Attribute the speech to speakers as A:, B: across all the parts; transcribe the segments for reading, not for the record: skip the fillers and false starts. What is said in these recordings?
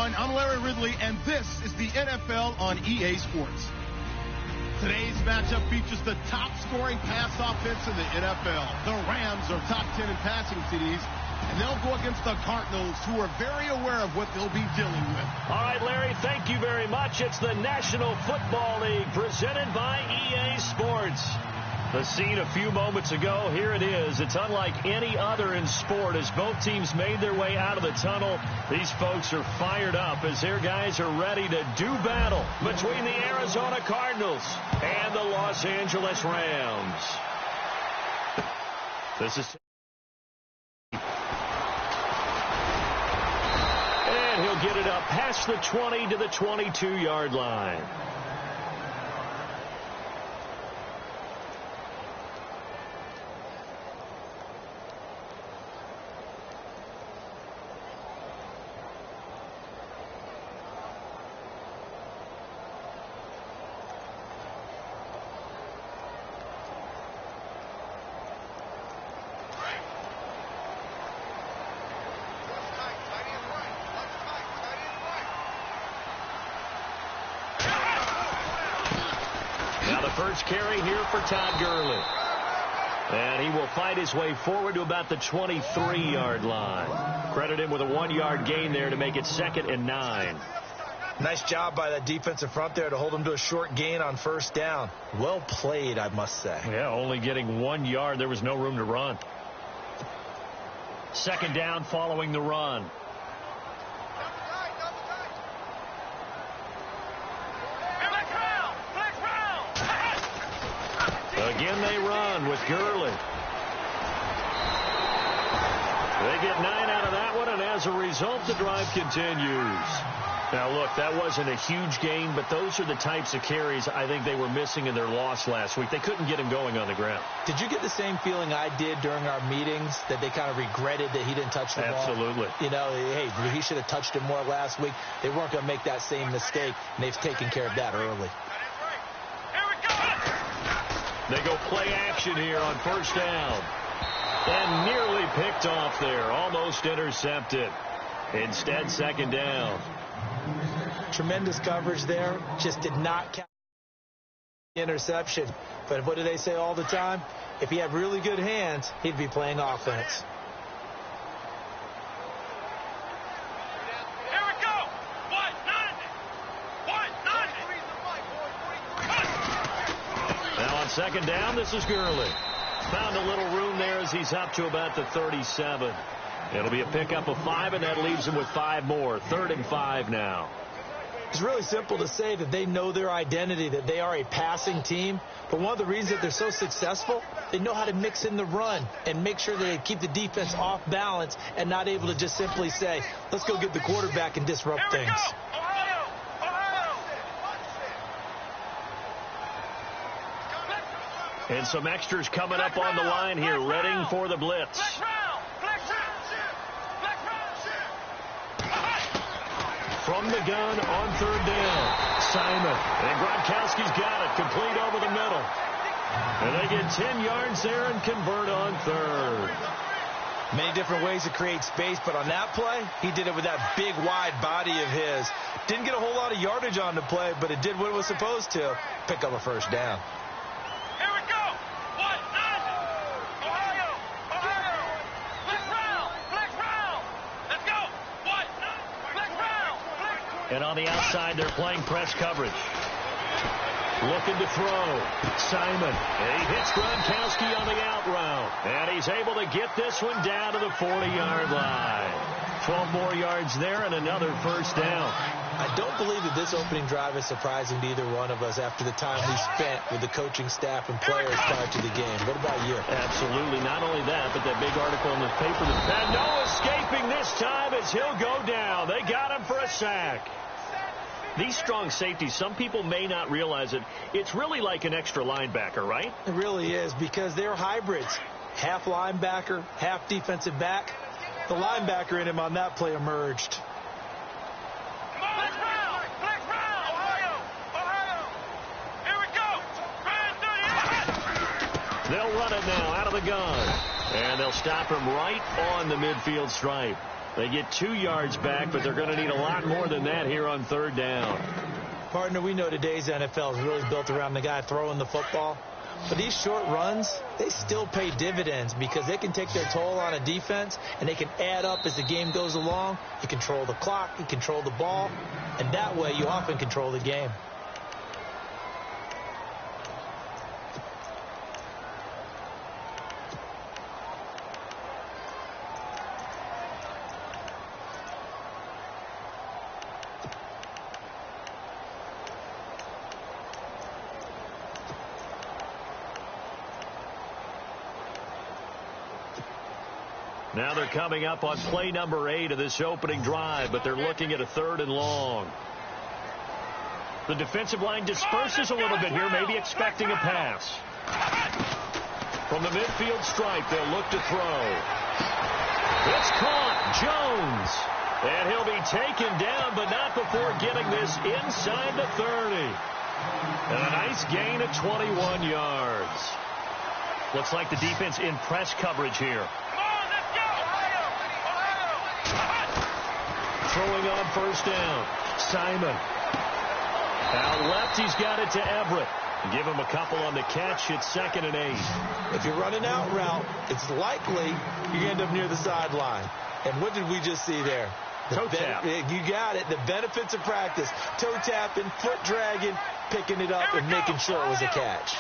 A: everyone. I'm Larry Ridley, and this is the NFL on EA Sports. Today's matchup features the top-scoring pass offense in the NFL. The Rams are top 10 in passing TDs, and they'll go against the Cardinals, who are very aware of what they'll be dealing with.
B: All right, Larry, thank you very much. It's the National Football League presented by EA Sports. The scene a few moments ago, here it is. It's unlike any other in sport as both teams made their way out of the tunnel. These folks are fired up as their guys are ready to do battle between the Arizona Cardinals and the Los Angeles Rams. This is... And he'll get it up past the 20 to the 22-yard line. First carry here for Todd Gurley. And he will fight his way forward to about the 23-yard line. Credit him with a 1-yard gain there to make it 2nd and 9.
C: Nice job by that defensive front there to hold him to a short gain on first down. Well played, I must say.
B: Yeah, only getting 1 yard. There was no room to run. 2nd down following the run. Again, they run with Gurley. They get 9 out of that one, and as a result, the drive continues. Now, look, that wasn't a huge gain, but those are the types of carries I think they were missing in their loss last week. They couldn't get him going on the ground.
C: Did you get the same feeling I did during our meetings, that they kind of regretted that he didn't touch the ball?
B: Absolutely.
C: You know, hey, he should have touched it more last week. They weren't going to make that same mistake, and they've taken care of that early.
B: They go play action here on first down. And nearly picked off there. Almost intercepted. Instead, 2nd down.
C: Tremendous coverage there. Just did not count the interception. But what do they say all the time? If he had really good hands, he'd be playing offense.
B: Now on 2nd down, this is Gurley. Found a little room there as he's up to about the 37. It'll be a pickup of 5, and that leaves him with 5 more. 3rd and 5 now.
C: It's really simple to say that they know their identity, that they are a passing team. But one of the reasons that they're so successful, they know how to mix in the run and make sure that they keep the defense off balance and not able to just simply say, let's go get the quarterback and disrupt things.
B: And some extras coming up on the line here, readying for the blitz. From the gun on 3rd down, Simon. And Gronkowski's got it, complete over the middle. And they get 10 yards there and convert on 3rd.
C: Many different ways to create space, but on that play, he did it with that big, wide body of his. Didn't get a whole lot of yardage on the play, but it did what it was supposed to, pick up a first down.
B: And on the outside, they're playing press coverage. Looking to throw. Simon. And he hits Gronkowski on the out route. And he's able to get this one down to the 40-yard line. 12 more yards there and another first down.
C: I don't believe that this opening drive is surprising to either one of us after the time we spent with the coaching staff and players prior to the game. What about you?
B: Absolutely. Not only that, but that big article in the paper. And no escaping this time as he'll go down. They got him for a sack. These strong safeties, some people may not realize it. It's really like an extra linebacker, right?
C: It really is, because they're hybrids. Half linebacker, half defensive back. The linebacker in him on that play emerged. They'll run it now out of the gun. And they'll stop him right on the midfield stripe.
B: They get 2 yards back, but they're going to need a lot more than that here on 3rd down.
C: Partner, we know today's NFL is really built around the guy throwing the football. But these short runs, they still pay dividends because they can take their toll on a defense, and they can add up as the game goes along. You control the clock, you control the ball, and that way you often control the game.
B: Now they're coming up on play number 8 of this opening drive, but they're looking at a 3rd and long. The defensive line disperses a little bit here, maybe expecting a pass. From the midfield stripe, they'll look to throw. It's caught. Jones. And he'll be taken down, but not before getting this inside the 30. And a nice gain of 21 yards. Looks like the defense in press coverage here. Throwing on 1st down. Simon. Out left, he's got it to Everett. Give him a couple on the catch. It's 2nd and 8.
C: If you're running out route, it's likely you end up near the sideline. And what did we just see there?
B: Toe tap.
C: You got it. The benefits of practice. Toe tapping, foot dragging, picking it up, and making sure it was a catch.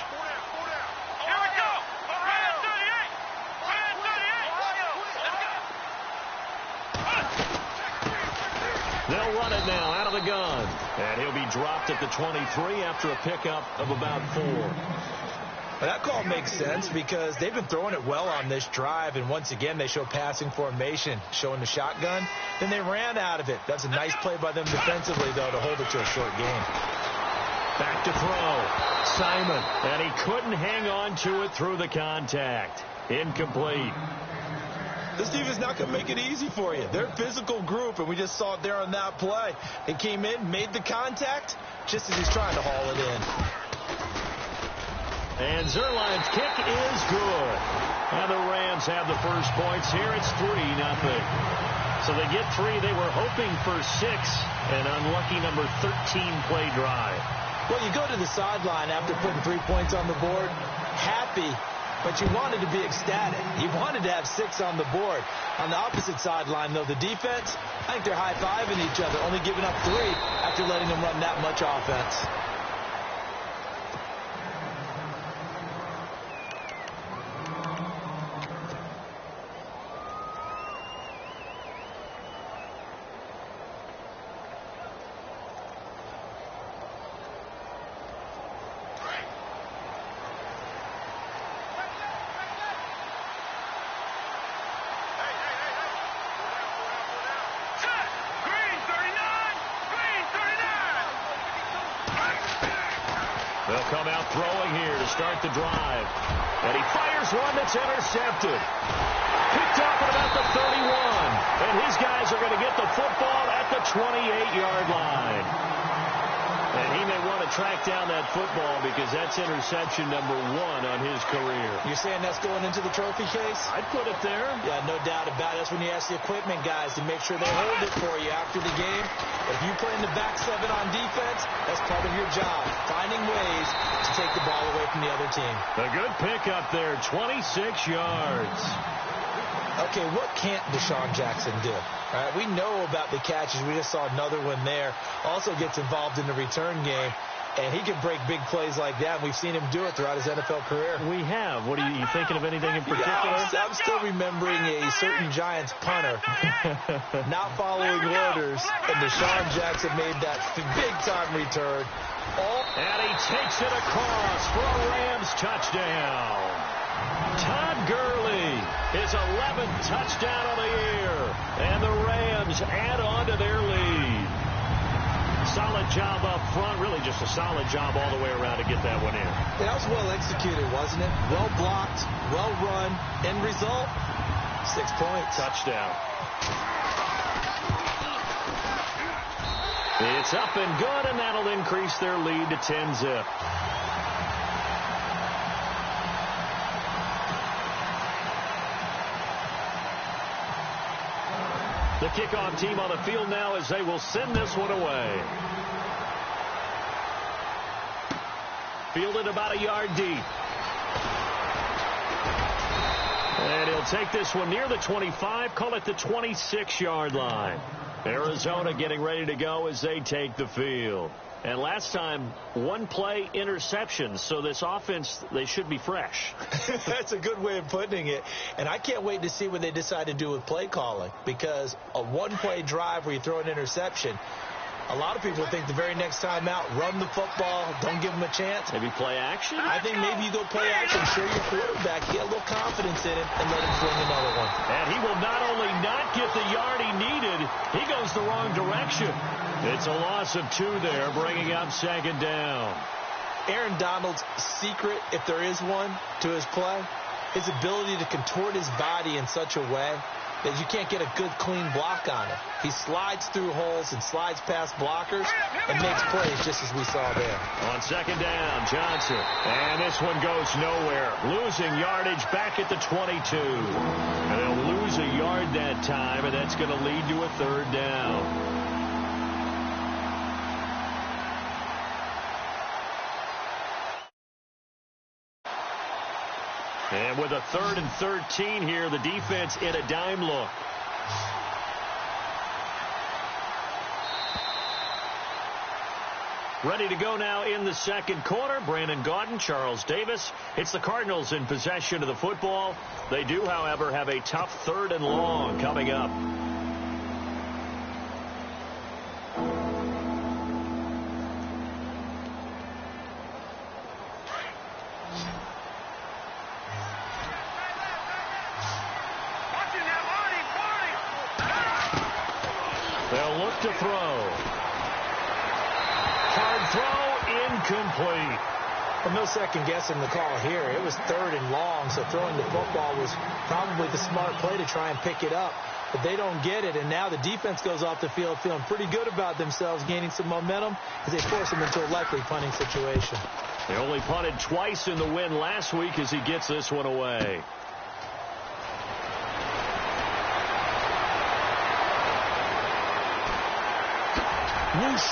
B: They'll run it now out of the gun. And he'll be dropped at the 23 after a pickup of about 4.
C: Well, that call makes sense because they've been throwing it well on this drive, and once again they show passing formation, showing the shotgun. Then they ran out of it. That's a nice play by them defensively, though, to hold it to a short game.
B: Back to throw. Simon. And he couldn't hang on to it through the contact. Incomplete.
C: This team is not going to make it easy for you. They're a physical group, and we just saw it there on that play. They came in, made the contact, just as he's trying to haul it in.
B: And Zerline's kick is good. And the Rams have the first points here. It's 3-0. So they get 3. They were hoping for 6. An unlucky number 13 play drive.
C: Well, you go to the sideline after putting 3 points on the board, happy, but you wanted to be ecstatic. You wanted to have 6 on the board. On the opposite sideline, though, the defense, I think they're high-fiving each other, only giving up 3 after letting them run that much offense.
B: They'll come out throwing here to start the drive. And he fires one that's intercepted. Picked off at about the 31. And his guys are going to get the football at the 28-yard line. And he may want to track down that football because that's interception number 1 on his career.
C: You're saying that's going into the trophy case?
B: I'd put it there.
C: Yeah, no doubt about it. That's when you ask the equipment guys to make sure they hold it for you after the game. If you play in the back 7 on defense, that's part of your job, finding ways to take the ball away from the other team.
B: A good pickup there, 26 yards.
C: Okay, what can't Deshaun Jackson do? All right, we know about the catches. We just saw another one there. Also gets involved in the return game, and he can break big plays like that. We've seen him do it throughout his NFL career.
B: We have. What are you thinking of anything in particular?
C: Yeah, I'm still remembering a certain Giants punter not following orders, and Deshaun Jackson made that big-time return.
B: And he takes it across for a Rams touchdown. Todd Gurley, his 11th touchdown of the year. And the Rams add on to their lead. Solid job up front. Really just a solid job all the way around to get that one in.
C: Yeah, that was well executed, wasn't it? Well blocked, well run. End result, 6 points.
B: Touchdown. It's up and good, and that'll increase their lead to 10-zip. The kickoff team on the field now as they will send this one away. Fielded about a yard deep. And he'll take this one near the 25, call it the 26-yard line. Arizona getting ready to go as they take the field. And last time, one play interception, so this offense, they should be fresh.
C: That's a good way of putting it. And I can't wait to see what they decide to do with play calling, because a one-play drive where you throw an interception, a lot of people think the very next time out, run the football, don't give them a chance.
B: Maybe play action?
C: I think maybe you go play action, show your quarterback, get a little confidence in him, and let him fling another one.
B: And he will not only not get the yard he needed, he goes the wrong direction. It's a loss of 2 there, bringing up second down.
C: Aaron Donald's secret, if there is one, to his play, his ability to contort his body in such a way that you can't get a good, clean block on him. He slides through holes and slides past blockers and makes plays just as we saw there.
B: On second down, Johnson. And this one goes nowhere. Losing yardage back at the 22. And they'll lose a yard that time, and that's going to lead to a third down. And with a 3rd and 13 here, the defense in a dime look. Ready to go now in the second quarter. Brandon Gaudin, Charles Davis. It's the Cardinals in possession of the football. They do, however, have a tough 3rd and long coming up. They'll look to throw. Hard throw, incomplete.
C: Well, no second guessing the call here. It was 3rd and long, so throwing the football was probably the smart play to try and pick it up. But they don't get it, and now the defense goes off the field feeling pretty good about themselves, gaining some momentum as they force them into a likely punting situation.
B: They only punted twice in the win last week as he gets this one away. Whoosh.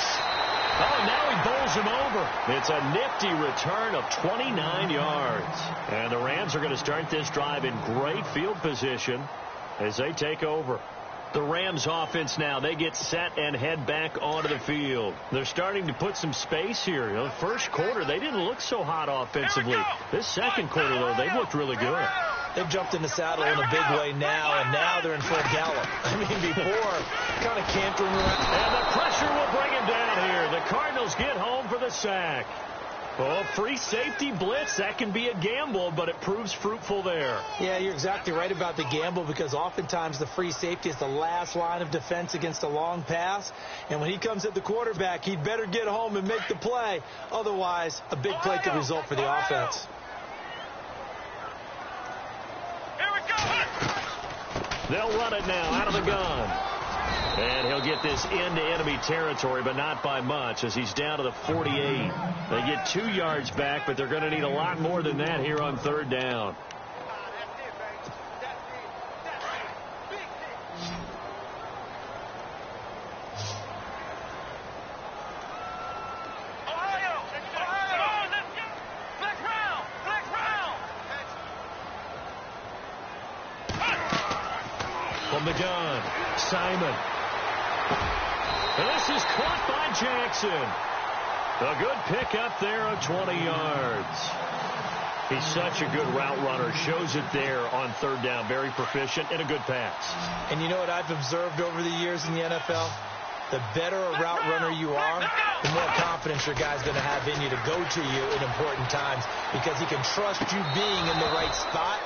B: Oh, now he bowls him over. It's a nifty return of 29 yards. And the Rams are going to start this drive in great field position as they take over. The Rams offense now, they get set and head back onto the field. They're starting to put some space here. The first quarter, they didn't look so hot offensively. This second quarter, though, they've looked really good.
C: They've jumped in the saddle in a big way now, and now they're in full gallop. I mean, before, kind of cantering around.
B: And the pressure will bring him down here. The Cardinals get home for the sack. Oh, free safety blitz, that can be a gamble, but it proves fruitful there.
C: Yeah, you're exactly right about the gamble, because oftentimes the free safety is the last line of defense against a long pass. And when he comes at the quarterback, he'd better get home and make the play. Otherwise, a big play could result for the offense.
B: They'll run it now out of the gun. And he'll get this into enemy territory, but not by much, as he's down to the 48. They get 2 yards back, but they're going to need a lot more than that here on third down. From the gun, Simon. And this is caught by Jackson. A good pickup there of 20 yards. He's such a good route runner. Shows it there on third down. Very proficient and a good pass.
C: And you know what I've observed over the years in the NFL? The better a route runner you are, the more confidence your guy's going to have in you to go to you in important times, because he can trust you being in the right spot.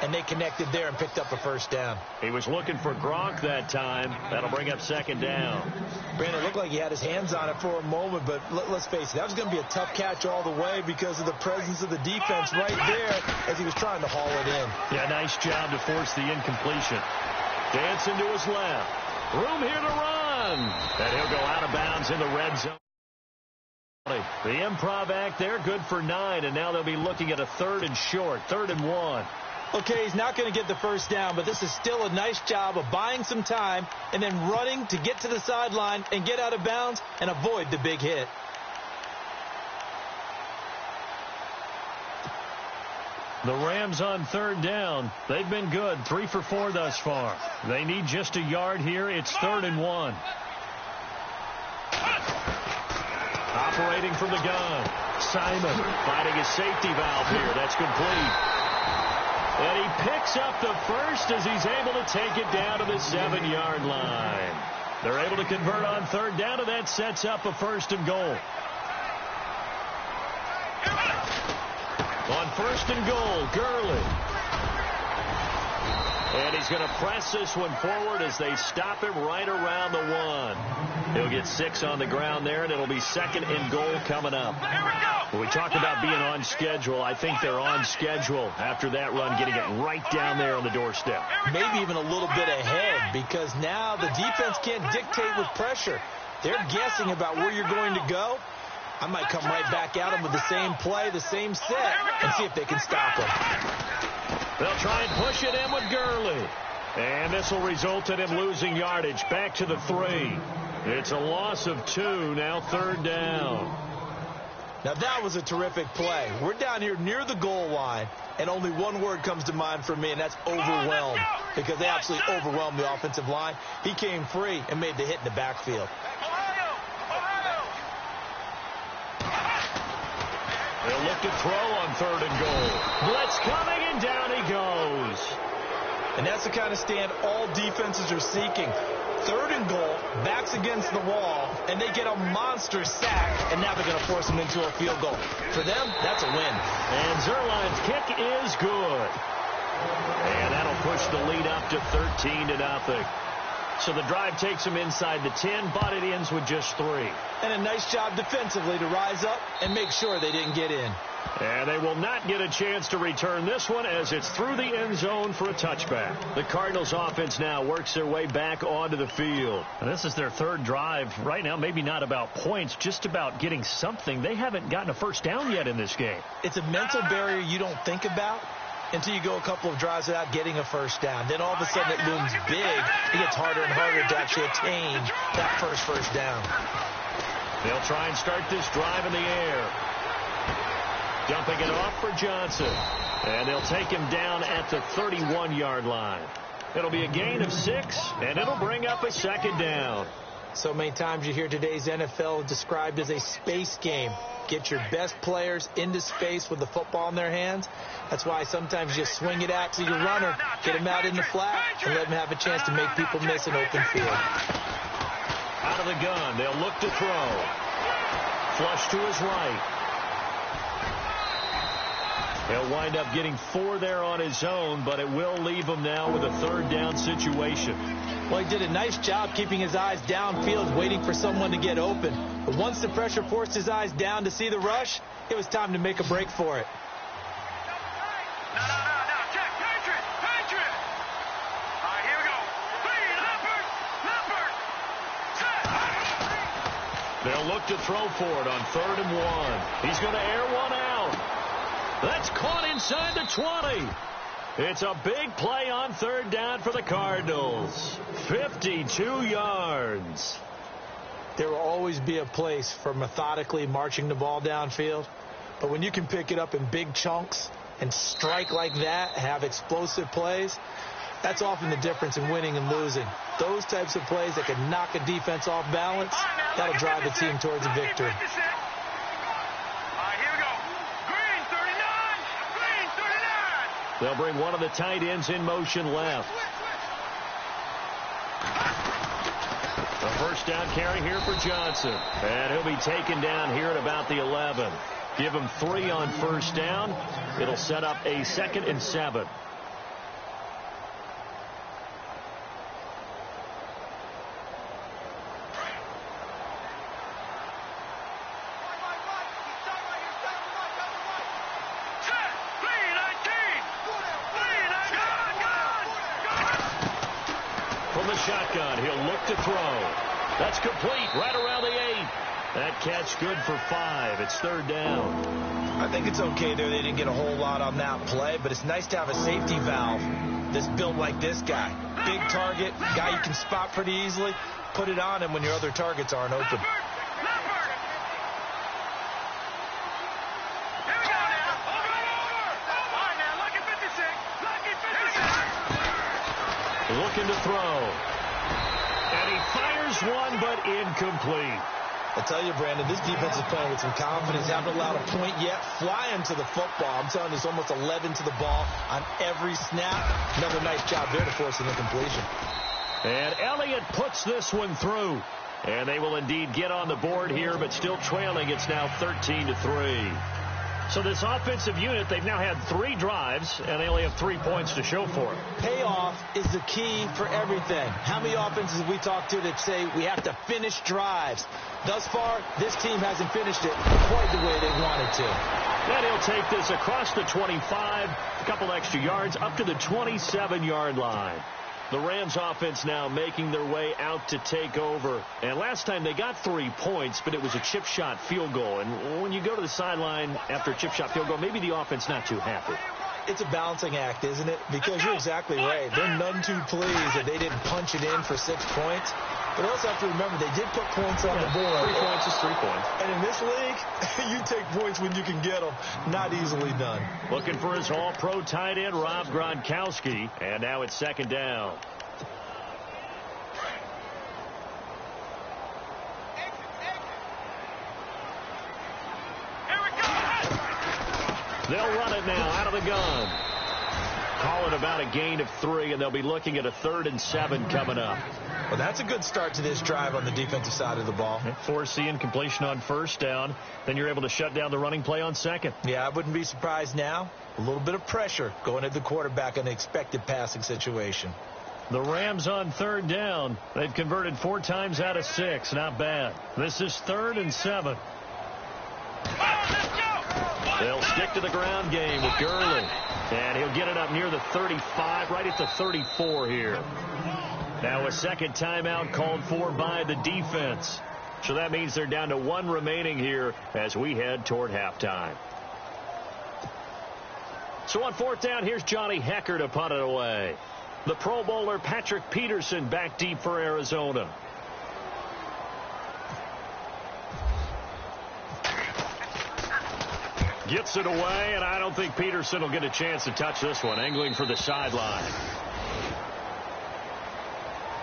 C: And they connected there and picked up a first down.
B: He was looking for Gronk that time. That'll bring up second down.
C: Brandon, it looked like he had his hands on it for a moment, but let's face it, that was going to be a tough catch all the way because of the presence of the defense right there as he was trying to haul it in.
B: Yeah, nice job to force the incompletion. Dancing to his left. Room here to run. And he'll go out of bounds in the red zone. The improv act there, good for 9, and now they'll be looking at a 3rd and short, 3rd and 1.
C: Okay, he's not going to get the first down, but this is still a nice job of buying some time and then running to get to the sideline and get out of bounds and avoid the big hit.
B: The Rams on third down. They've been good, 3 for 4 thus far. They need just a yard here. It's 3rd and 1. Operating from the gun. Simon finding his safety valve here. That's complete. And he picks up the first as he's able to take it down to the 7-yard line. They're able to convert on third down, and that sets up a 1st and goal. On 1st and goal, Gurley. And he's going to press this one forward as they stop him right around the 1. He'll get 6 on the ground there, and it'll be 2nd and goal coming up. When we talk about being on schedule, I think they're on schedule after that run, getting it right down there on the doorstep.
C: Maybe even a little bit ahead, because now the defense can't dictate with pressure. They're guessing about where you're going to go. I might come right back at them with the same play, the same set, and see if they can stop them.
B: They'll try and push it in with Gurley. And this will result in him losing yardage back to the 3. It's a loss of 2, now 3rd down.
C: Now that was a terrific play. We're down here near the goal line, and only one word comes to mind for me, and that's overwhelmed, because they absolutely overwhelmed the offensive line. He came free and made the hit in the backfield.
B: They'll look to throw on 3rd and goal. Blitz coming, and down he goes.
C: And that's the kind of stand all defenses are seeking. 3rd and goal, backs against the wall, and they get a monster sack, and now they're going to force them into a field goal. For them, that's a win.
B: And Zerline's kick is good. And that'll push the lead up to 13-0. So the drive takes them inside the 10, but it ends with just 3.
C: And a nice job defensively to rise up and make sure they didn't get in.
B: And they will not get a chance to return this one as it's through the end zone for a touchback. The Cardinals offense now works their way back onto the field. And this is their 3rd drive right now, maybe not about points, just about getting something. They haven't gotten a first down yet in this game.
C: It's a mental barrier you don't think about until you go a couple of drives without getting a first down. Then all of a sudden it looms big. It gets harder and harder to actually attain that first down.
B: They'll try and start this drive in the air. Dumping it off for Johnson. And they'll take him down at the 31-yard line. It'll be a gain of 6, and it'll bring up a 2nd down.
C: So many times you hear today's NFL described as a space game. Get your best players into space with the football in their hands. That's why sometimes you swing it out to your runner, get him out in the flat, and let him have a chance to make people miss an open field.
B: Out of the gun, they'll look to throw. Flush to his right. He'll wind up getting 4 there on his own, but it will leave him now with a 3rd down situation.
C: Well, he did a nice job keeping his eyes downfield, waiting for someone to get open. But once the pressure forced his eyes down to see the rush, it was time to make a break for it.
D: No, check, Patriot. All right, here we go. Leopard, set.
B: They'll look to throw for it on 3rd and 1. He's going to air one out. That's caught inside the 20. It's a big play on 3rd down for the Cardinals. 52 yards.
C: There will always be a place for methodically marching the ball downfield. But when you can pick it up in big chunks and strike like that, have explosive plays, that's often the difference in winning and losing. Those types of plays that can knock a defense off balance, that'll drive a team towards a victory.
B: They'll bring one of the tight ends in motion left. A first down carry here for Johnson. And he'll be taken down here at about the 11. Give him 3 on first down. It'll set up a 2nd and 7. From the shotgun, he'll look to throw. That's complete right around the 8. That catch good for 5. It's 3rd down.
C: I think it's okay there. They didn't get a whole lot on that play, but it's nice to have a safety valve that's built like this guy. Big target, guy you can spot pretty easily. Put it on him when your other targets aren't open.
B: Looking to throw. And he fires one, but incomplete.
C: I tell you, Brandon, this defense is playing with some confidence. Haven't allowed a point yet. Flying to the football. I'm telling you, it's almost 11 to the ball on every snap. Another nice job there to force an incompletion.
B: And Elliott puts this one through. And they will indeed get on the board here, but still trailing. It's now 13-3. So this offensive unit, they've now had 3 drives, and they only have 3 points to show for it.
C: Payoff is the key for everything. How many offenses have we talked to that say we have to finish drives? Thus far, this team hasn't finished it quite the way they wanted to.
B: Then he'll take this across the 25, a couple extra yards, up to the 27-yard line. The Rams offense now making their way out to take over. And last time they got 3 points, but it was a chip shot field goal. And when you go to the sideline after a chip shot field goal, maybe the offense not too happy.
C: It's a balancing act, isn't it? Because you're exactly right. They're none too pleased that they didn't punch it in for 6 points. But also have to remember, they did put points on the board.
B: 3 points is 3 points.
C: And in this league, you take points when you can get them. Not easily done.
B: Looking for his all-pro tight end, Rob Gronkowski. And now it's 2nd down. They'll run it now out of the gun. Call it about a gain of 3, and they'll be looking at a 3rd and 7 coming up.
C: Well, that's a good start to this drive on the defensive side of the ball.
B: Forcing completion on 1st down. Then you're able to shut down the running play on 2nd.
C: Yeah, I wouldn't be surprised now. A little bit of pressure going at the quarterback in the expected passing situation.
B: The Rams on 3rd down. They've converted 4 times out of 6. Not bad. This is 3rd and 7. They'll stick to the ground game with Gurley. And he'll get it up near the 35, right at the 34 here. Now a 2nd timeout called for by the defense. So that means they're down to 1 remaining here as we head toward halftime. So on 4th down, here's Johnny Hecker to punt it away. The Pro Bowler Patrick Peterson back deep for Arizona. Gets it away, and I don't think Peterson will get a chance to touch this one. Angling for the sideline.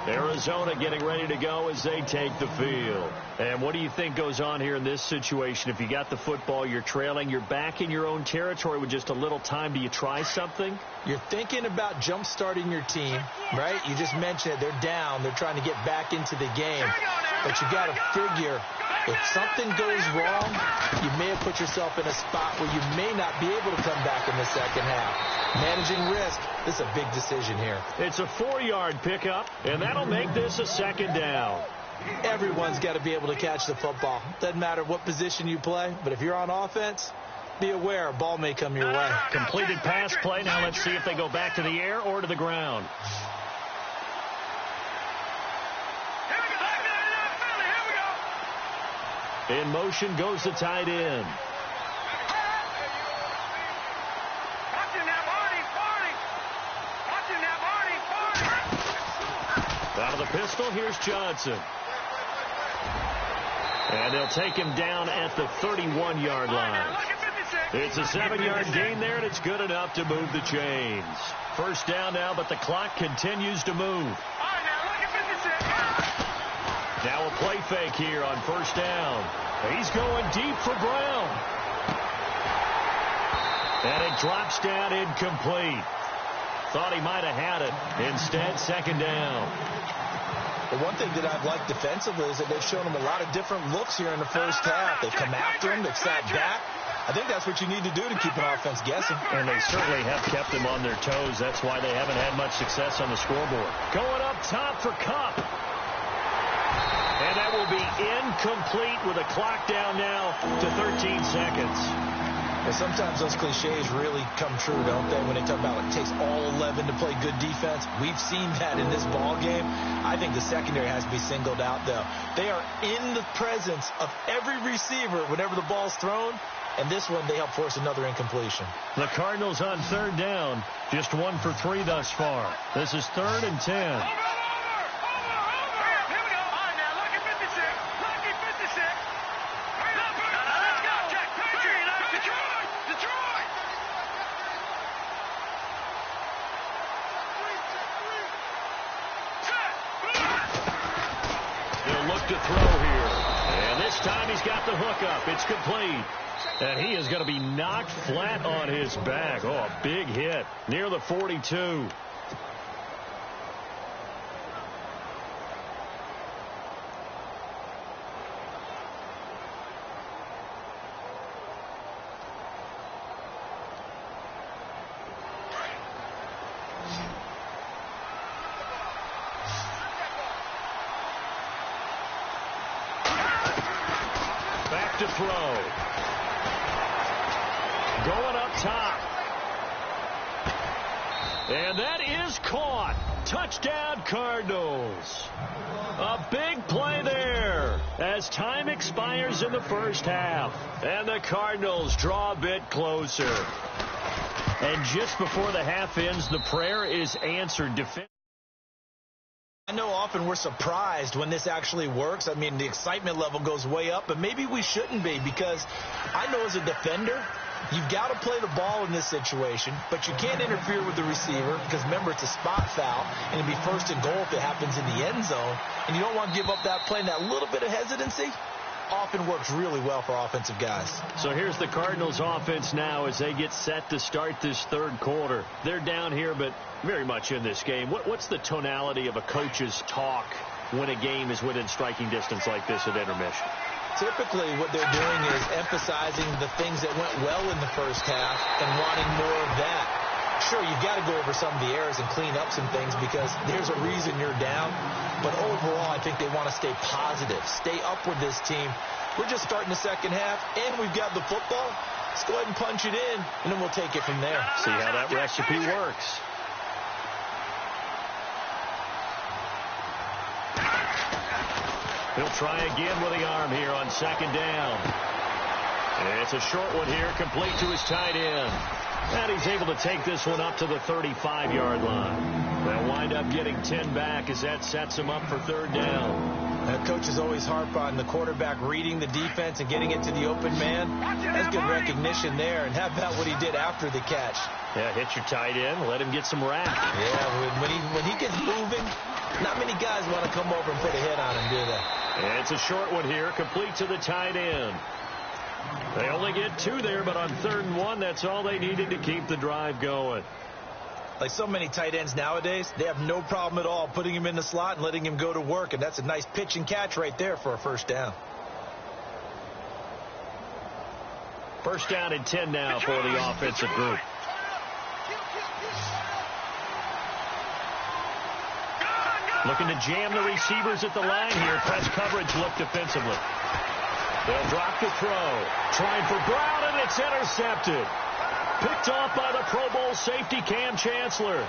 B: Arizona getting ready to go as they take the field. And what do you think goes on here in this situation? If you got the football, you're trailing, you're back in your own territory with just a little time. Do you try something?
C: You're thinking about jump-starting your team, right? You just mentioned it. They're down. They're trying to get back into the game. But you got to figure, if something goes wrong, you may have put yourself in a spot where you may not be able to come back in the second half. Managing risk, this is a big decision here.
B: It's a 4-yard pickup, and that'll make this a 2nd down.
C: Everyone's got to be able to catch the football. Doesn't matter what position you play, but if you're on offense, be aware a ball may come your way.
B: Completed pass play. Now let's see if they go back to the air or to the ground. In motion goes the tight end. Out of the pistol, here's Johnson. And they'll take him down at the 31-yard line. It's a 7-yard gain there, and it's good enough to move the chains. 1st down now, but the clock continues to move. Now a play fake here on 1st down. He's going deep for Brown. And it drops down incomplete. Thought he might have had it. Instead, 2nd down.
C: The one thing that I've liked defensively is that they've shown him a lot of different looks here in the 1st half. They've come after him. They've sat back. I think that's what you need to do to keep an offense guessing.
B: And they certainly have kept them on their toes. That's why they haven't had much success on the scoreboard. Going up top for Kupp. And that will be incomplete with a clock down now to 13 seconds.
C: And sometimes those cliches really come true, don't they? When they talk about it takes all 11 to play good defense. We've seen that in this ball game. I think the secondary has to be singled out, though. They are in the presence of every receiver whenever the ball's thrown. And this one, they help force another incompletion.
B: The Cardinals on third down. Just 1 for 3 thus far. This is 3rd and 10. To throw here. And this time he's got the hook up. It's complete. And he is going to be knocked flat on his back. Oh, a big hit near the 42. To throw. Going up top. And that is caught. Touchdown, Cardinals. A big play there as time expires in the first half. And the Cardinals draw a bit closer. And just before the half ends, the prayer is answered.
C: I know often we're surprised when this actually works. I mean, the excitement level goes way up, but maybe we shouldn't be, because I know as a defender, you've got to play the ball in this situation, but you can't interfere with the receiver because, remember, it's a spot foul, and it'd be 1st and goal if it happens in the end zone, and you don't want to give up that play. And that little bit of hesitancy often works really well for offensive guys.
B: So here's the Cardinals offense now as they get set to start this third quarter. They're down here, but very much in this game. What's the tonality of a coach's talk when a game is within striking distance like this at intermission?
C: Typically what they're doing is emphasizing the things that went well in the first half and wanting more of that. Sure, you've got to go over some of the errors and clean up some things because there's a reason you're down. But overall, I think they want to stay positive, stay up with this team. We're just starting the second half, and we've got the football. Let's go ahead and punch it in, and then we'll take it from there.
B: See how that recipe works. He'll try again with the arm here on 2nd down. And it's a short one here, complete to his tight end. And he's able to take this one up to the 35-yard line. They'll wind up getting 10 back as that sets him up for 3rd down.
C: Coaches always harp on the quarterback reading the defense and getting it to the open man. That's good recognition there. And how about what he did after the catch?
B: Yeah, hit your tight end, let him get some rap.
C: Yeah, when he gets moving, not many guys want to come over and put a hit on him, do they?
B: And it's a short one here, complete to the tight end. They only get 2 there, but on 3rd and 1, that's all they needed to keep the drive going.
C: Like so many tight ends nowadays, they have no problem at all putting him in the slot and letting him go to work, and that's a nice pitch and catch right there for a 1st down.
B: 1st down and 10 now for the offensive group. Looking to jam the receivers at the line here. Press coverage look defensively. They'll drop the throw. Trying for Brown, and it's intercepted. Picked off by the Pro Bowl safety Cam Chancellor. And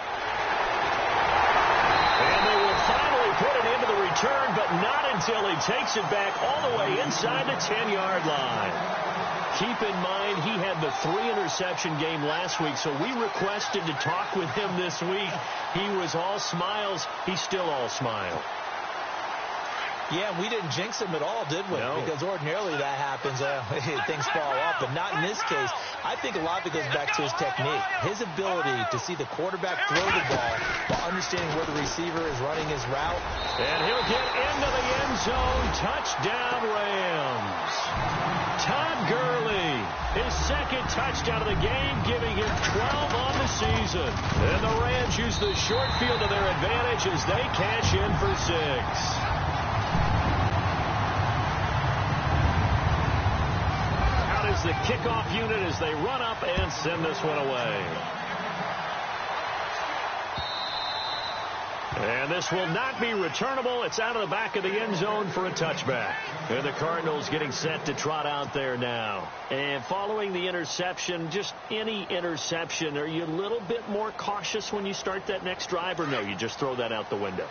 B: they will finally put it into the return, but not until he takes it back all the way inside the 10-yard line. Keep in mind, he had the 3-interception game last week, so we requested to talk with him this week. He was all smiles. He's still all smile.
C: Yeah, we didn't jinx him at all, did we?
B: No.
C: Because ordinarily that happens. Things fall off, but not in this case. I think a lot of it goes back to his technique. His ability to see the quarterback throw the ball while understanding where the receiver is running his route.
B: And he'll get into the end zone. Touchdown, Rams. Todd Gurley, his 2nd touchdown of the game, giving him 12 on the season. And the Rams use the short field to their advantage as they cash in for 6. The kickoff unit as they run up and send this one away. And this will not be returnable. It's out of the back of the end zone for a touchback. And the Cardinals getting set to trot out there now. And following the interception, just any interception, are you a little bit more cautious when you start that next drive, or no, you just throw that out the window?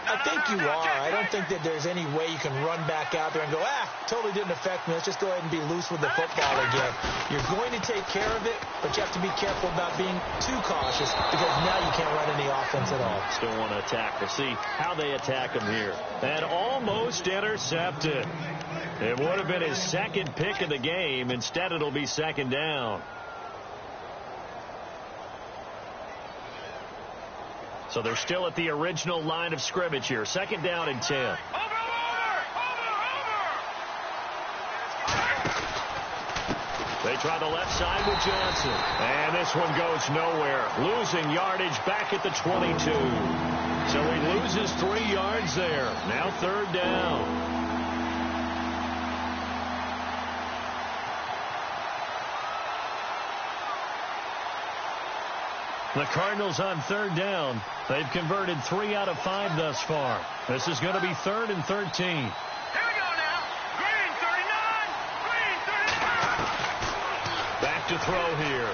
C: I think you are. I don't think that there's any way you can run back out there and go, totally didn't affect me. Let's just go ahead and be loose with the football again. You're going to take care of it, but you have to be careful about being too cautious because now you can't run any offense at all.
B: Still want to attack. We'll see how they attack him here. And almost intercepted. It would have been his second pick of the game. Instead, it'll be second down. So they're still at the original line of scrimmage here. Second down and 10.
D: Over!
B: They try the left side with Johnson. And this one goes nowhere. Losing yardage back at the 22. So he loses 3 yards there. Now third down. The Cardinals on third down. They've converted 3 out of 5 thus far. This is going to be 3rd and 13.
D: Here we go now. Green 39. Green 39.
B: Back to throw here.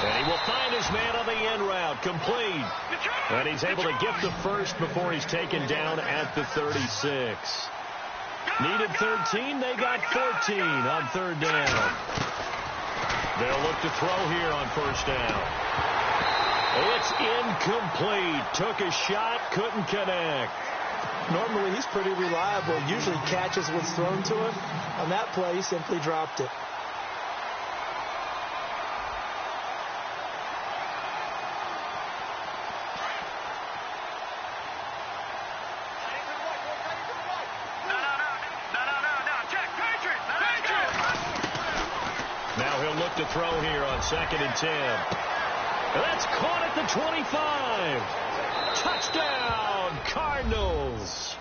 B: And he will find his man on the end route. Complete. And he's able to get the first before he's taken down at the 36. Needed 13. They got 14 on third down. They'll look to throw here on first down. It's incomplete. Took a shot, couldn't connect.
C: Normally, he's pretty reliable. Usually catches what's thrown to him. On that play, he simply dropped it.
B: To throw here on 2nd and 10. That's caught at the 25. Touchdown, Cardinals.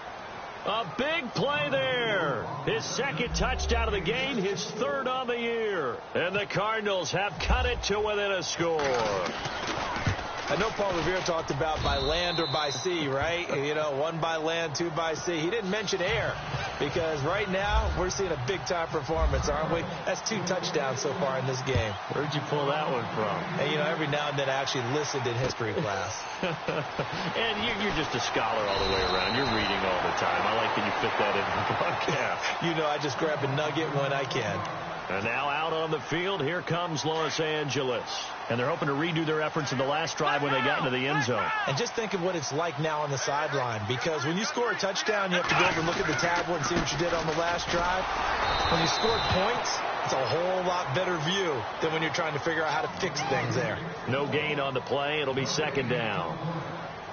B: A big play there. His second touchdown of the game, his 3rd on the year. And the Cardinals have cut it to within a score.
C: I know Paul Revere talked about by land or by sea, right? You know, 1 by land, 2 by sea. He didn't mention air because right now we're seeing a big-time performance, aren't we? That's 2 touchdowns so far in this game.
B: Where'd you pull that one from?
C: And, you know, every now and then I actually listened in history class.
B: And you're just a scholar all the way around. You're reading all the time. I like that you fit that into the broadcast.
C: You know, I just grab a nugget when I can.
B: And now out on the field, here comes Los Angeles. And they're hoping to redo their efforts in the last drive when they got into the end zone.
C: And just think of what it's like now on the sideline. Because when you score a touchdown, you have to go over and look at the tablet and see what you did on the last drive. When you score points, it's a whole lot better view than when you're trying to figure out how to fix things there.
B: No gain on the play. It'll be second down.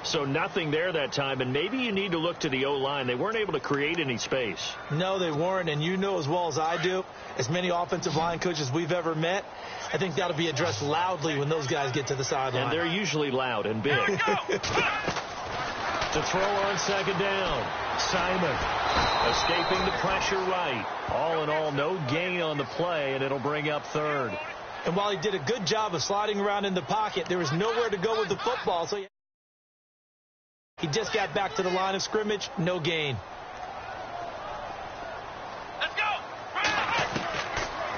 B: So nothing there that time, and maybe you need to look to the O-line. They weren't able to create any space.
C: No, they weren't, and you know as well as I do, as many offensive line coaches we've ever met, I think that'll be addressed loudly when those guys get to the sideline.
B: And they're usually loud and big. To throw on second down, Simon escaping the pressure right. All in all, no gain on the play, and it'll bring up 3rd.
C: And while he did a good job of sliding around in the pocket, there was nowhere to go with the football, so he just got back to the line of scrimmage, no gain.
D: Let's go!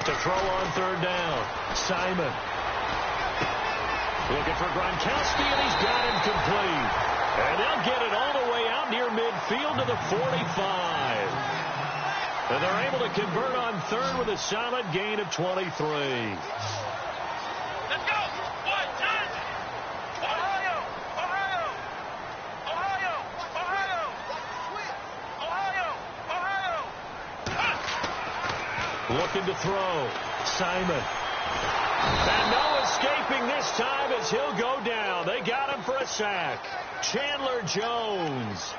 B: To throw on third down, Simon. Looking for Gronkowski, and he's got him complete. And they'll get it all the way out near midfield to the 45. And they're able to convert on 3rd with a solid gain of 23.
D: Let's go! 1, 2. Ohio! Ohio! Ohio! Ohio! Ohio! Ohio!
B: Looking to throw. Simon. And no escaping this time as he'll go down. They got him for a sack. Chandler Jones.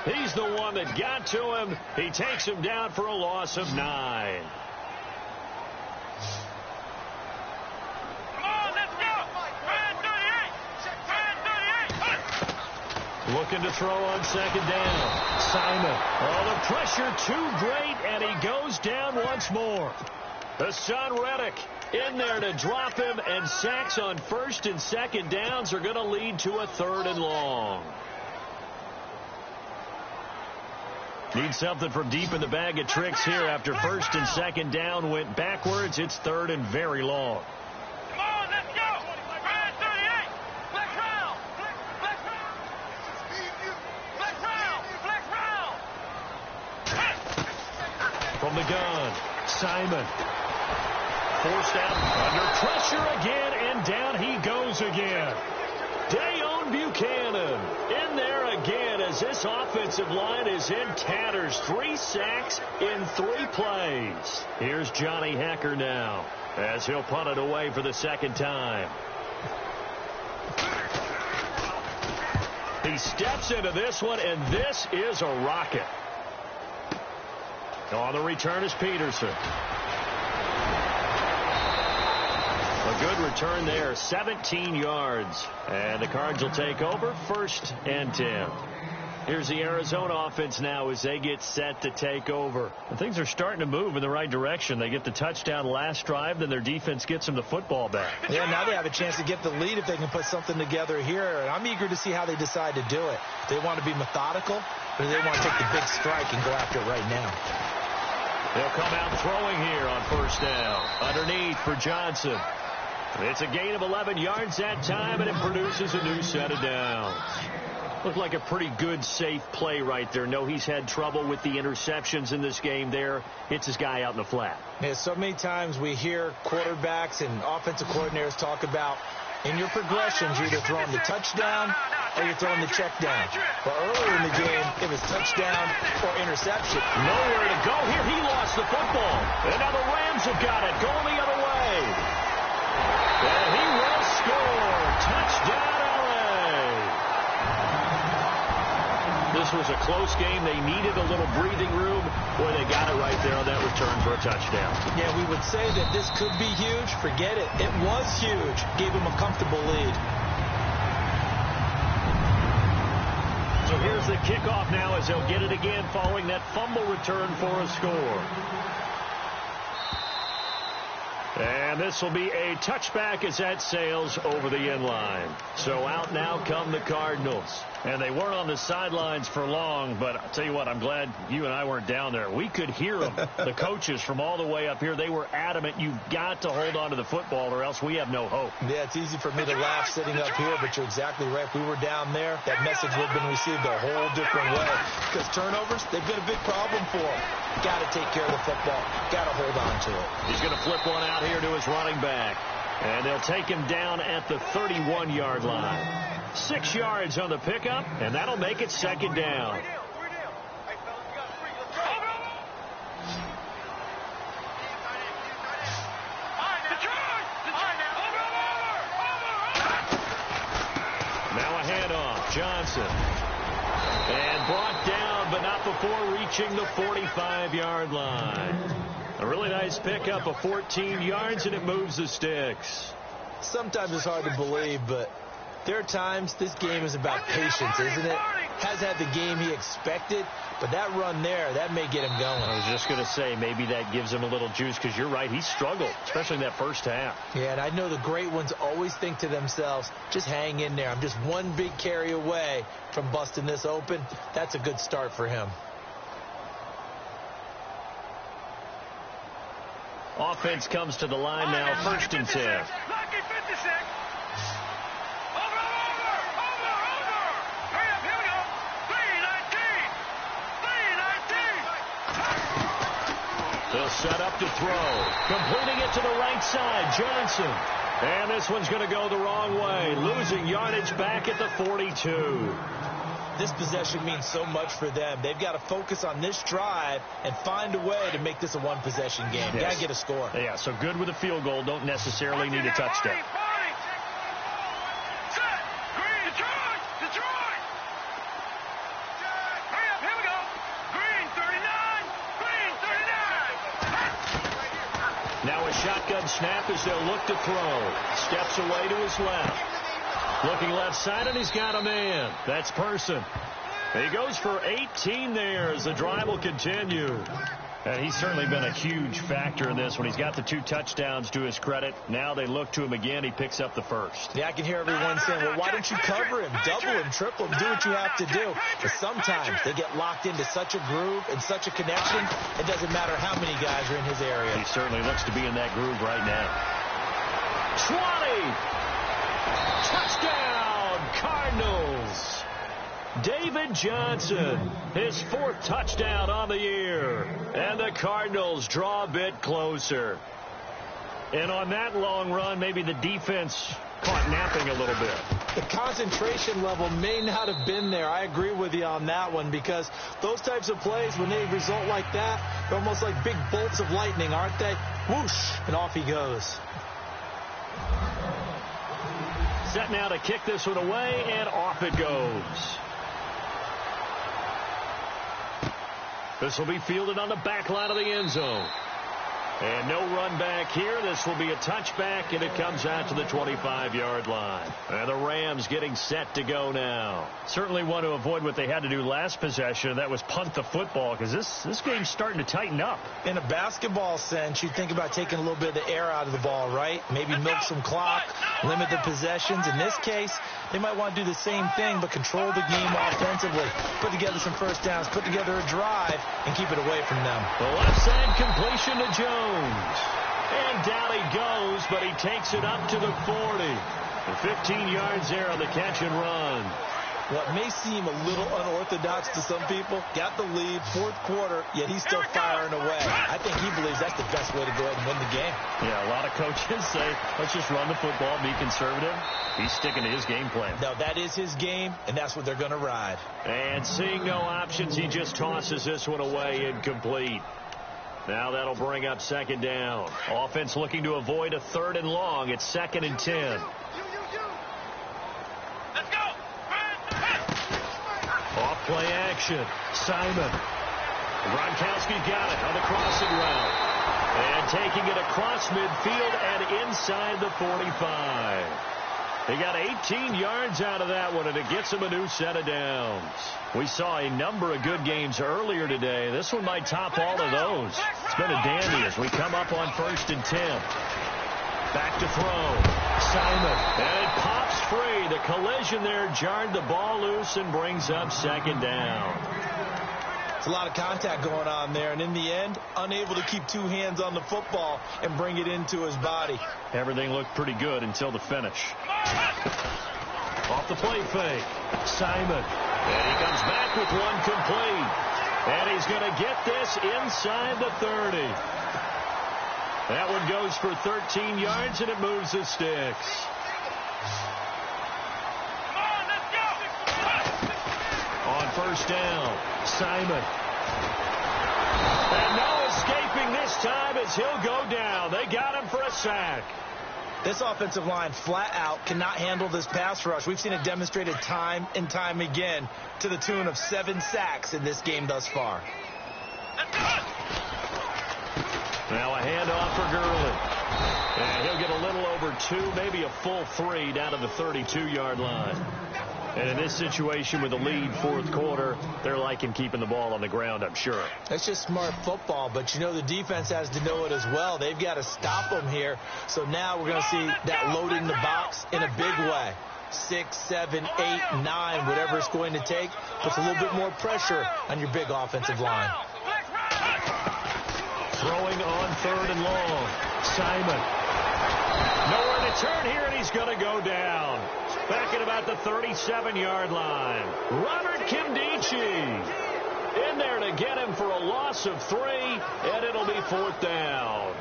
B: He's the one that got to him. He takes him down for a loss of 9.
D: Come on, let's go! 38!
B: Looking to throw on second down. Simon. Oh, the pressure too great, and he goes down once more. Hassan Reddick in there to drop him, and sacks on first and second downs are going to lead to a 3rd and long. Need something from deep in the bag of tricks here after first and second down went backwards. It's 3rd and very long.
D: Come on, let's go. 38. Flex round. Flex round. From the gun, Simon.
B: Forced out under pressure again, and down he goes again. Dayon Buchanan in there again as this offensive line is in tatters. 3 sacks in 3 plays. Here's Johnny Hecker now as he'll punt it away for the 2nd time. He steps into this one, and this is a rocket. On the return is Peterson. A good return there, 17 yards. And the Cards will take over, 1st and 10. Here's the Arizona offense now as they get set to take over. And things are starting to move in the right direction. They get the touchdown last drive, then their defense gets them the football back.
C: Yeah, now they have a chance to get the lead if they can put something together here. And I'm eager to see how they decide to do it. They want to be methodical, or they want to take the big strike and go after it right now.
B: They'll come out throwing here on 1st down. Underneath for Johnson. It's a gain of 11 yards that time, and it produces a new set of downs. Looked like a pretty good, safe play right there. No, he's had trouble with the interceptions in this game there. Hits his guy out in the flat.
C: Yeah, so many times we hear quarterbacks and offensive coordinators talk about in your progressions, you're either throwing the touchdown or you're throwing the check down. But earlier in the game, it was touchdown or interception.
B: Nowhere to go here. He lost the football. And now the Rams have got it. Going the other way. And he will score. Touchdown, LA. This was a close game. They needed a little breathing room. Boy, they got it right there on that return for a touchdown.
C: Yeah, we would say that this could be huge. Forget it. It was huge. Gave him a comfortable lead.
B: So here's the kickoff now as they'll get it again following that fumble return for a score. And this will be a touchback as that sails over the end line. So out now come the Cardinals. And they weren't on the sidelines for long, but I'll tell you what, I'm glad you and I weren't down there. We could hear them, the coaches from all the way up here. They were adamant, you've got to hold on to the football or else we have no hope.
C: Yeah, it's easy for me to laugh sitting up here, but you're exactly right. If we were down there, that message would have been received a whole different way. Because turnovers, they've been a big problem for them. Got to take care of the football. Got to hold on to it.
B: He's going to flip one out here to his running back. And they'll take him down at the 31-yard line. 6 yards on the pickup, and that'll make it 2nd down. Now a handoff. Johnson. And brought down, but not before reaching the 45-yard line. A really nice pickup of 14 yards, and it moves the sticks.
C: Sometimes it's hard to believe, but there are times this game is about patience, isn't it? Has had the game he expected, but that run there, that may get him going.
B: I was just going to say, maybe that gives him a little juice, because you're right, he struggled, especially in that first half.
C: Yeah, and I know the great ones always think to themselves, just hang in there. I'm just one big carry away from busting this open. That's a good start for him.
B: Offense comes to the line now, 1st and 10. They'll set up to throw. Completing it to the right side, Johnson. And this one's going to go the wrong way. Losing yardage back at the 42.
C: This possession means so much for them. They've got to focus on this drive and find a way to make this a one-possession game.
B: Yes.
C: Got to get a score.
B: Yeah, so good with a field goal. Don't necessarily need a touchdown. Now a shotgun snap as they'll look to throw. Steps away to his left. Looking left side, and he's got a man. That's Person. He goes for 18 there as the drive will continue. And he's certainly been a huge factor in this when he's got the 2 touchdowns to his credit. Now they look to him again. He picks up the first.
C: Yeah, I can hear everyone saying, well, why don't you cover him, double him, triple him, do what you have to do. But sometimes they get locked into such a groove and such a connection, it doesn't matter how many guys are in his area.
B: He certainly looks to be in that groove right now. 20! Touchdown, Cardinals! David Johnson, his 4th touchdown on the year. And the Cardinals draw a bit closer. And on that long run, maybe the defense caught napping a little bit.
C: The concentration level may not have been there. I agree with you on that one, because those types of plays, when they result like that, they're almost like big bolts of lightning, aren't they? Whoosh, and off he goes.
B: Set now to kick this one away, and off it goes. This will be fielded on the back line of the end zone. And no run back here. This will be a touchback, and it comes out to the 25-yard line. And the Rams getting set to go now. Certainly want to avoid what they had to do last possession, and that was punt the football, because this game's starting to tighten up.
C: In a basketball sense, you think about taking a little bit of the air out of the ball, right? Maybe milk some clock, limit the possessions. In this case, they might want to do the same thing, but control the game offensively. Put together some first downs, put together a drive, and keep it away from them.
B: The left side completion to Jones. And down he goes, but he takes it up to the 40. And 15 yards there on the catch and run.
C: What may seem a little unorthodox to some people, got the lead, 4th quarter, yet he's still firing away. I think he believes that's the best way to go ahead and win the game.
B: Yeah, a lot of coaches say, let's just run the football, be conservative. He's sticking to his game plan.
C: No, that is his game, and that's what they're going to ride.
B: And seeing no options, he just tosses this one away, incomplete. Now that'll bring up 2nd down. Offense looking to avoid a 3rd and long. It's 2nd and 10.
D: Let's go.
B: Off play action. Simon. Gronkowski got it on the crossing route. And taking it across midfield and inside the 45. They got 18 yards out of that one, and it gets them a new set of downs. We saw a number of good games earlier today. This one might top all of those. It's been a dandy as we come up on 1st and 10. Back to throw. Simon. And it pops free. The collision there jarred the ball loose and brings up 2nd down.
C: It's a lot of contact going on there, and in the end, unable to keep 2 hands on the football and bring it into his body.
B: Everything looked pretty good until the finish. Off the play fake. Simon. And he comes back with one complete. And he's going to get this inside the 30. That one goes for 13 yards, and it moves the sticks. On 1st down, Simon. And no escaping this time as he'll go down. They got him for a sack.
C: This offensive line flat out cannot handle this pass rush. We've seen it demonstrated time and time again to the tune of 7 sacks in this game thus far.
B: Now a handoff for Gurley. And he'll get a little over 2, maybe a full 3 down to the 32-yard line. And in this situation with the lead 4th quarter, they're liking keeping the ball on the ground, I'm sure.
C: That's just smart football, but you know the defense has to know it as well. They've got to stop them here. So now we're going to see that loading the box in a big way. 6, 7, 8, 9, whatever it's going to take, puts a little bit more pressure on your big offensive line.
B: Throwing on 3rd and long. Simon. Nowhere to turn here, and he's going to go down. Back at about the 37-yard line. Robert Kimdichie in there to get him for a loss of 3, and it'll be 4th down.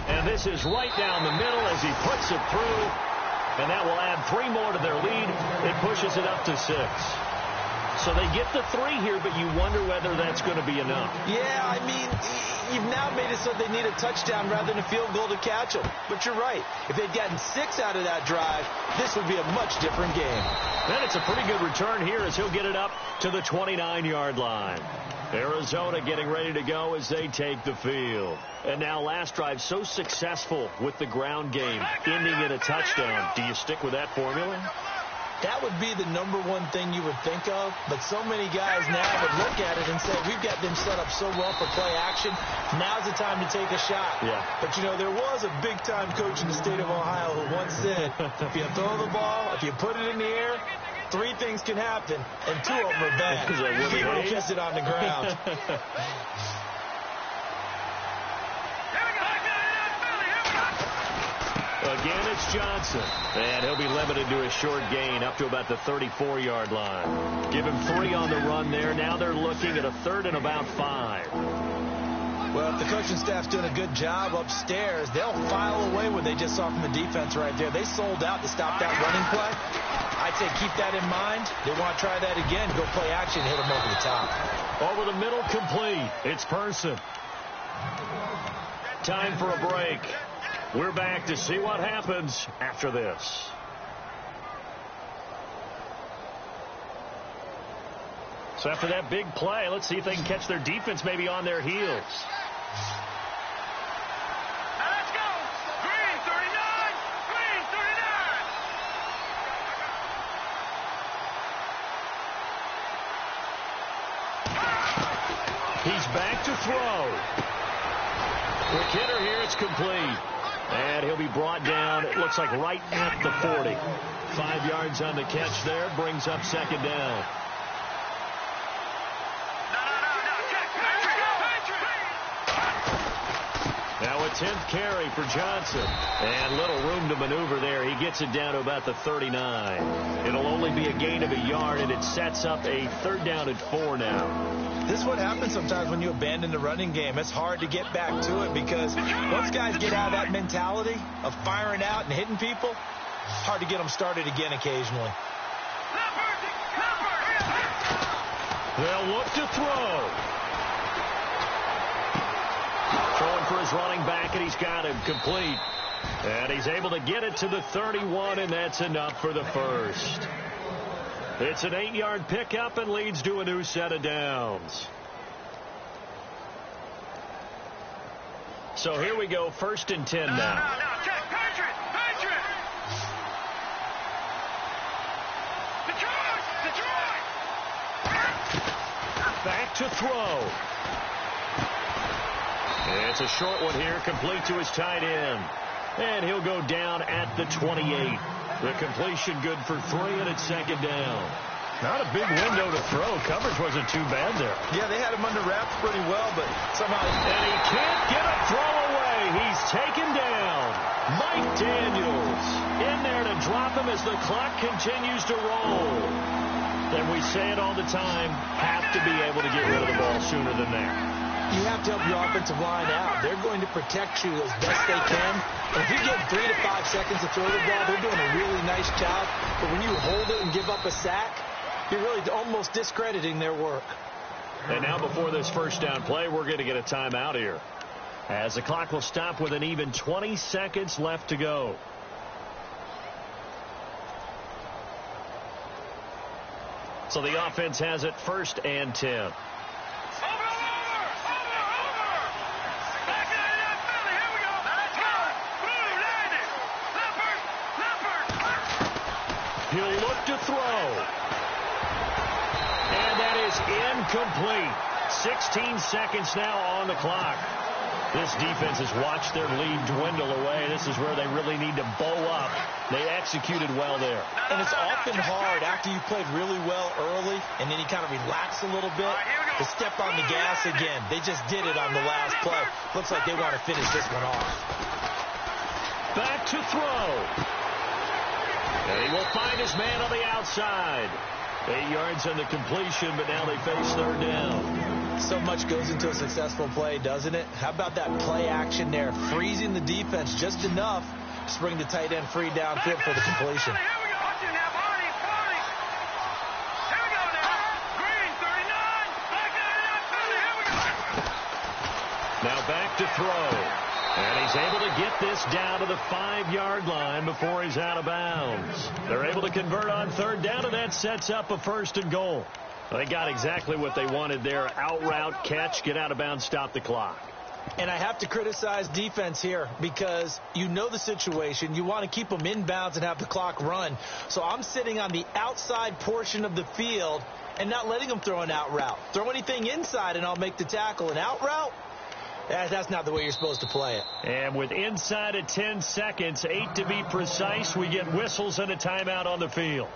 B: And this is right down the middle as he puts it through, and that will add 3 more to their lead. It pushes it up to 6. So they get the 3 here, but you wonder whether that's going to be enough.
C: Yeah, I mean, you've now made it so they need a touchdown rather than a field goal to catch them. But you're right. If they'd gotten 6 out of that drive, this would be a much different game.
B: Then it's a pretty good return here as he'll get it up to the 29-yard line. Arizona getting ready to go as they take the field. And now last drive so successful with the ground game, ending in a touchdown. Do you stick with that formula?
C: That would be the #1 thing you would think of, but so many guys now would look at it and say, we've got them set up so well for play action, now's the time to take a shot.
B: Yeah.
C: But, you know, there was a big-time coach in the state of Ohio who once said, if you throw the ball, if you put it in the air, 3 things can happen, and 2 of them are bad. People kiss it on the ground.
B: Again, it's Johnson. And he'll be limited to a short gain up to about the 34-yard line. Give him 3 on the run there. Now they're looking at a 3rd and about 5.
C: Well, if the coaching staff's doing a good job upstairs, they'll file away what they just saw from the defense right there. They sold out to stop that running play. I'd say keep that in mind. They want to try that again. Go play action, hit them over the top.
B: Over the middle, complete. It's Person. Time for a break. We're back to see what happens after this. So after that big play, let's see if they can catch their defense maybe on their heels.
D: Let's go. Green 39. Green 39.
B: He's back to throw. Quick hitter here. It's complete. And he'll be brought down, it looks like right at the 40. 5 yards on the catch there, brings up 2nd down. Now a 10th carry for Johnson. And little room to maneuver there. He gets it down to about the 39. It'll only be a gain of a yard, and it sets up a 3rd down and 4 now.
C: This is what happens sometimes when you abandon the running game. It's hard to get back to it because once guys get out of that mentality of firing out and hitting people, hard to get them started again occasionally.
B: They'll look to throw. Throwing for his running back, and he's got him complete. And he's able to get it to the 31, and that's enough for the first. It's an 8-yard pickup and leads to a new set of downs. So here we go, 1st and 10 now.
D: No, check. Patriot. Detroit.
B: Back to throw. It's a short one here, complete to his tight end. And he'll go down at the 28. The completion good for 3, and it's 2nd down. Not a big window to throw. Coverage wasn't too bad there.
C: Yeah, they had him under wraps pretty well, but somehow...
B: And he can't get a throw away. He's taken down. Mike Daniels in there to drop him as the clock continues to roll. And we say it all the time, have to be able to get rid of the ball sooner than that.
C: You have to help your offensive line out. They're going to protect you as best they can. And if you get 3 to 5 seconds to throw the ball, they're doing a really nice job. But when you hold it and give up a sack, you're really almost discrediting their work.
B: And now before this 1st down play, we're going to get a timeout here, as the clock will stop with an even 20 seconds left to go. So the offense has it 1st and 10. He'll look to throw. And that is incomplete. 16 seconds now on the clock. This defense has watched their lead dwindle away. This is where they really need to bow up. They executed well there.
C: And it's often hard after you played really well early and then you kind of relax a little bit to step on the gas again. They just did it on the last play. Looks like they want to finish this one off.
B: Back to throw. And he will find his man on the outside. 8 yards on the completion, but now they face 3rd down.
C: So much goes into a successful play, doesn't it? How about that play action there? Freezing the defense just enough to bring the tight end free downfield for the completion.
B: Now back to throw. And he's able to get this down to the 5-yard line before he's out of bounds. They're able to convert on 3rd down, and that sets up a 1st and goal. They got exactly what they wanted there. Out route, catch, get out of bounds, stop the clock.
C: And I have to criticize defense here because you know the situation. You want to keep them inbounds and have the clock run. So I'm sitting on the outside portion of the field and not letting them throw an out route. Throw anything inside and I'll make the tackle. An out route? That's not the way you're supposed to play it.
B: And with inside of 10 seconds, 8 to be precise, we get whistles and a timeout on the field.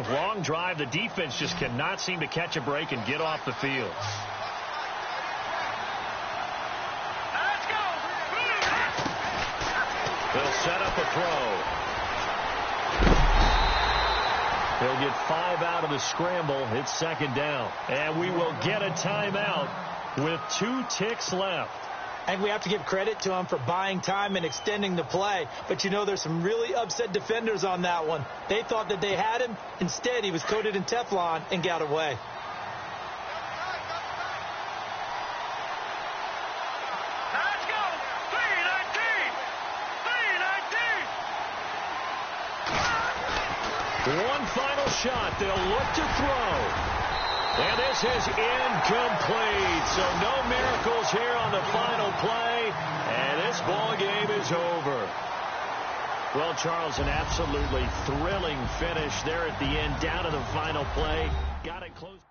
B: Long drive. The defense just cannot seem to catch a break and get off the field.
D: Let's go.
B: They'll set up a throw. He'll get 5 out of the scramble. It's second down. And we will get a timeout with 2 ticks left.
C: I think we have to give credit to him for buying time and extending the play. But, you know, there's some really upset defenders on that one. They thought that they had him. Instead, he was coated in Teflon and got away.
D: Let's go. 3-19.
B: One final shot. They'll look to throw. And this is incomplete. So no miracles here on the final play. And this ball game is over. Well, Charles, an absolutely thrilling finish there at the end, down to the final play. Got it close.